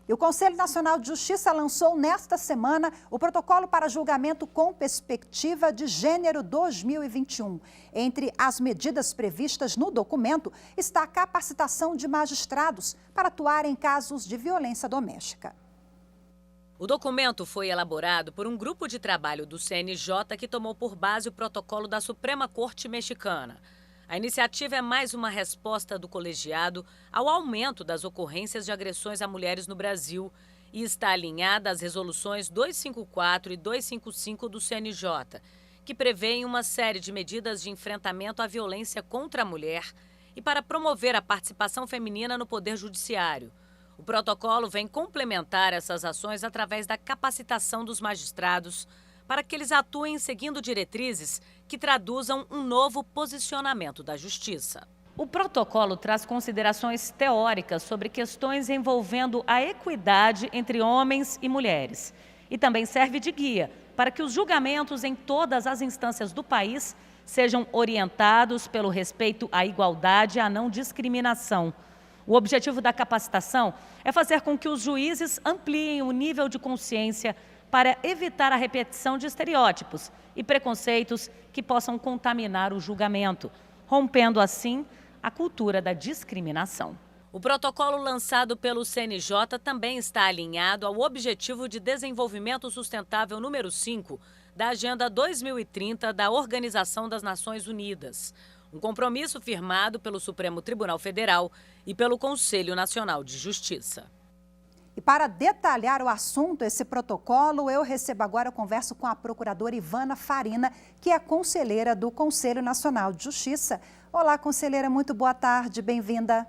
E o Conselho Nacional de Justiça lançou nesta semana o Protocolo para Julgamento com Perspectiva de Gênero 2021. Entre as medidas previstas no documento está a capacitação de magistrados para atuar em casos de violência doméstica. O documento foi elaborado por um grupo de trabalho do CNJ que tomou por base o protocolo da Suprema Corte Mexicana. A iniciativa é mais uma resposta do colegiado ao aumento das ocorrências de agressões a mulheres no Brasil e está alinhada às resoluções 254 e 255 do CNJ, que prevêem uma série de medidas de enfrentamento à violência contra a mulher e para promover a participação feminina no Poder Judiciário. O protocolo vem complementar essas ações através da capacitação dos magistrados para que eles atuem seguindo diretrizes que traduzam um novo posicionamento da Justiça. O protocolo traz considerações teóricas sobre questões envolvendo a equidade entre homens e mulheres e também serve de guia para que os julgamentos em todas as instâncias do país sejam orientados pelo respeito à igualdade e à não discriminação. O objetivo da capacitação é fazer com que os juízes ampliem o nível de consciência para evitar a repetição de estereótipos e preconceitos que possam contaminar o julgamento, rompendo assim a cultura da discriminação. O protocolo lançado pelo CNJ também está alinhado ao Objetivo de Desenvolvimento Sustentável número 5 da Agenda 2030 da Organização das Nações Unidas, um compromisso firmado pelo Supremo Tribunal Federal e pelo Conselho Nacional de Justiça. E para detalhar o assunto, esse protocolo, eu converso com a procuradora Ivana Farina, que é conselheira do Conselho Nacional de Justiça. Olá, conselheira, muito boa tarde, bem-vinda.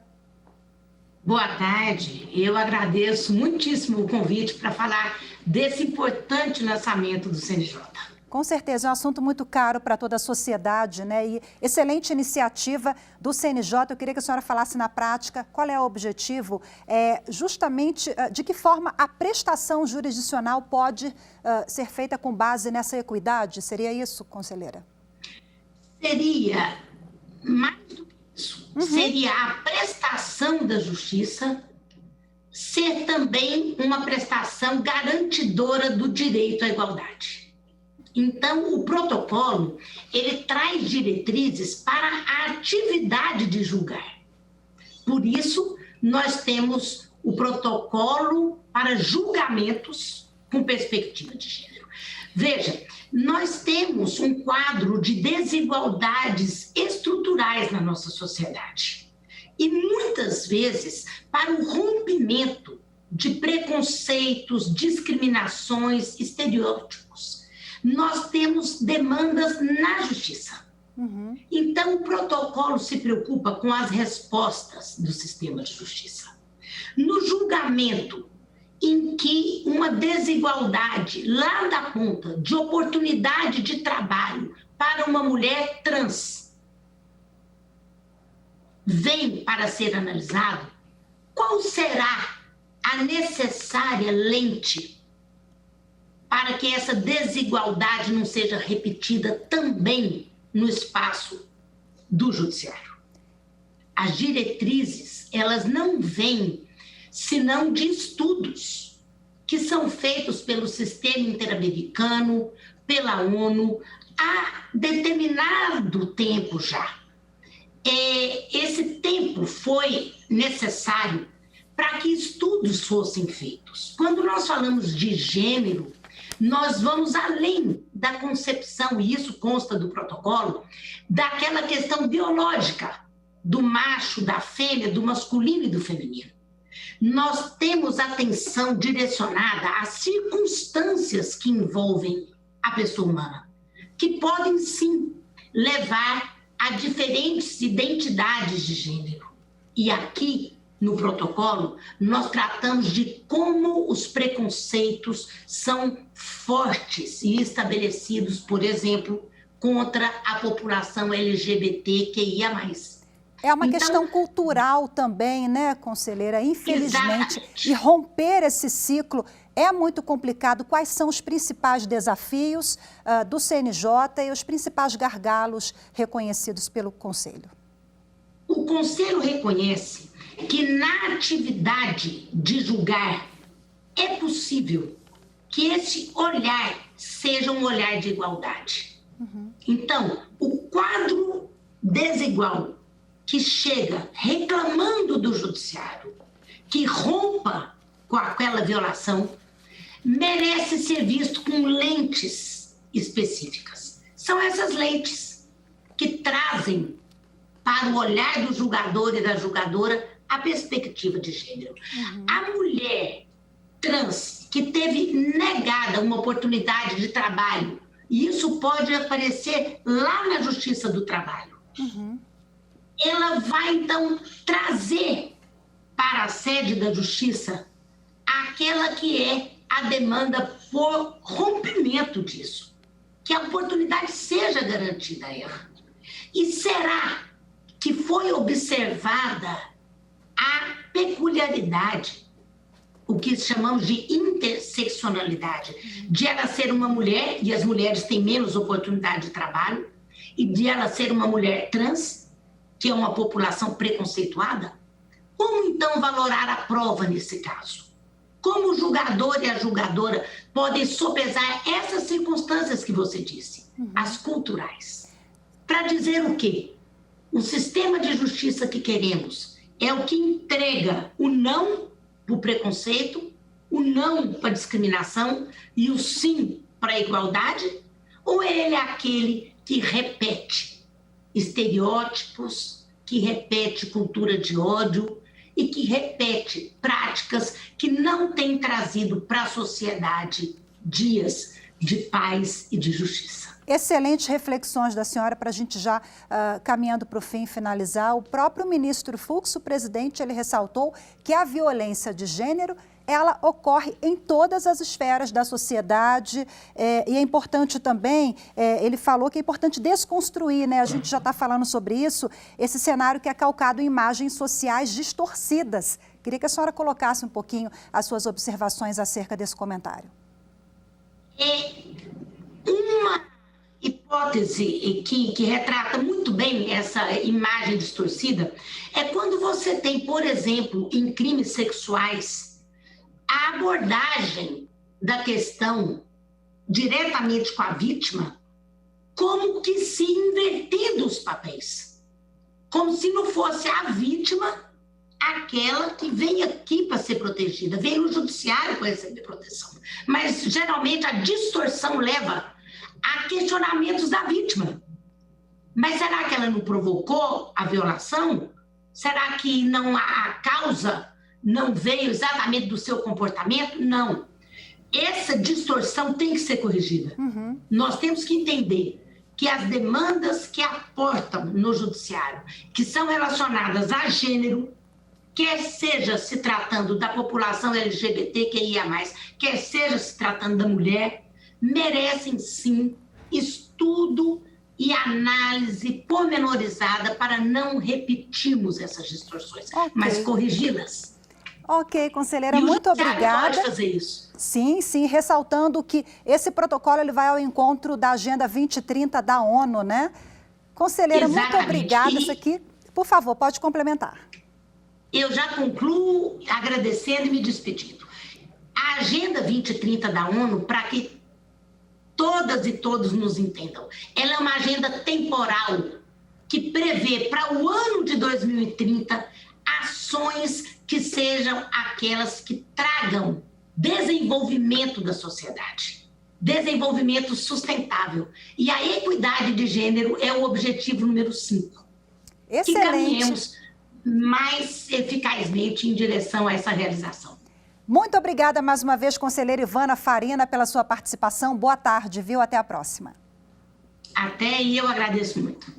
Boa tarde, eu agradeço muitíssimo o convite para falar desse importante lançamento do CNJ. Com certeza, é um assunto muito caro para toda a sociedade, né? E excelente iniciativa do CNJ. Eu queria que a senhora falasse na prática qual é o objetivo, justamente de que forma a prestação jurisdicional pode ser feita com base nessa equidade. Seria isso, conselheira? Seria mais do que isso. Seria a prestação da justiça ser também uma prestação garantidora do direito à igualdade. Então, o protocolo, ele traz diretrizes para a atividade de julgar. Por isso, nós temos o protocolo para julgamentos com perspectiva de gênero. Veja, nós temos um quadro de desigualdades estruturais na nossa sociedade. E muitas vezes, para o rompimento de preconceitos, discriminações, estereótipos, nós temos demandas na justiça. Então, o protocolo se preocupa com as respostas do sistema de justiça. No julgamento em que uma desigualdade lá da ponta de oportunidade de trabalho para uma mulher trans vem para ser analisado, qual será a necessária lente para que essa desigualdade não seja repetida também no espaço do judiciário? As diretrizes, elas não vêm senão de estudos que são feitos pelo Sistema Interamericano, pela ONU, há determinado tempo já. Esse tempo foi necessário para que estudos fossem feitos. Quando nós falamos de gênero, nós vamos além da concepção, e isso consta do protocolo, daquela questão biológica do macho, da fêmea, do masculino e do feminino. Nós temos atenção direcionada às circunstâncias que envolvem a pessoa humana, que podem sim levar a diferentes identidades de gênero. E aqui, no protocolo, nós tratamos de como os preconceitos são fortes e estabelecidos, por exemplo, contra a população LGBTQIA+. É uma questão cultural também, né, conselheira? Infelizmente. Exatamente. E romper esse ciclo é muito complicado. Quais são os principais desafios do CNJ e os principais gargalos reconhecidos pelo Conselho? O Conselho reconhece que na atividade de julgar é possível que esse olhar seja um olhar de igualdade. Então, o quadro desigual que chega reclamando do judiciário, que rompa com aquela violação, merece ser visto com lentes específicas. São essas lentes que trazem para o olhar do julgador e da julgadora a perspectiva de gênero. A mulher trans que teve negada uma oportunidade de trabalho, e isso pode aparecer lá na Justiça do Trabalho, ela vai, então, trazer para a sede da Justiça aquela que é a demanda por rompimento disso, que a oportunidade seja garantida a ela. E será que foi observada a peculiaridade, o que chamamos de interseccionalidade, de ela ser uma mulher, e as mulheres têm menos oportunidade de trabalho, e de ela ser uma mulher trans, que é uma população preconceituada? Como, então, valorar a prova nesse caso? Como o julgador e a julgadora podem sopesar essas circunstâncias que você disse, as culturais? Para dizer o quê? O sistema de justiça que queremos é o que entrega o não para o preconceito, o não para a discriminação e o sim para a igualdade? Ou ele é aquele que repete estereótipos, que repete cultura de ódio e que repete práticas que não têm trazido para a sociedade dias de paz e de justiça? Excelentes reflexões da senhora para a gente já caminhando para o fim finalizar. O próprio ministro Fux, o presidente, ele ressaltou que a violência de gênero ela ocorre em todas as esferas da sociedade e é importante também, ele falou que é importante desconstruir, né? A gente já está falando sobre isso, esse cenário que é calcado em imagens sociais distorcidas. Queria que a senhora colocasse um pouquinho as suas observações acerca desse comentário. Uma hipótese que retrata muito bem essa imagem distorcida é quando você tem, por exemplo, em crimes sexuais, a abordagem da questão diretamente com a vítima, como que se invertendo os papéis. Como se não fosse a vítima aquela que vem aqui para ser protegida, vem no judiciário para receber proteção. Mas, geralmente, a distorção leva a questionamentos da vítima. Mas será que ela não provocou a violação? Será que não a causa não veio exatamente do seu comportamento? Não. Essa distorção tem que ser corrigida. Nós temos que entender que as demandas que aportam no judiciário, que são relacionadas a gênero, quer seja se tratando da população LGBTQIA+, quer seja se tratando da mulher, merecem sim estudo e análise pormenorizada para não repetirmos essas distorções, mas corrigi-las. Ok, conselheira, muito obrigada. Pode fazer isso. Sim, sim, ressaltando que esse protocolo ele vai ao encontro da Agenda 2030 da ONU, né? Conselheira, exatamente. Muito obrigada. Isso aqui, por favor, pode complementar. Eu já concluo agradecendo e me despedindo. A Agenda 2030 da ONU, para que todas e todos nos entendam, ela é uma agenda temporal que prevê para o ano de 2030 ações que sejam aquelas que tragam desenvolvimento da sociedade, desenvolvimento sustentável. E a equidade de gênero é o objetivo número 5. Excelente. Que caminhemos mais eficazmente em direção a essa realização. Muito obrigada mais uma vez, conselheira Ivana Farina, pela sua participação. Boa tarde, viu? Até a próxima. Até, e eu agradeço muito.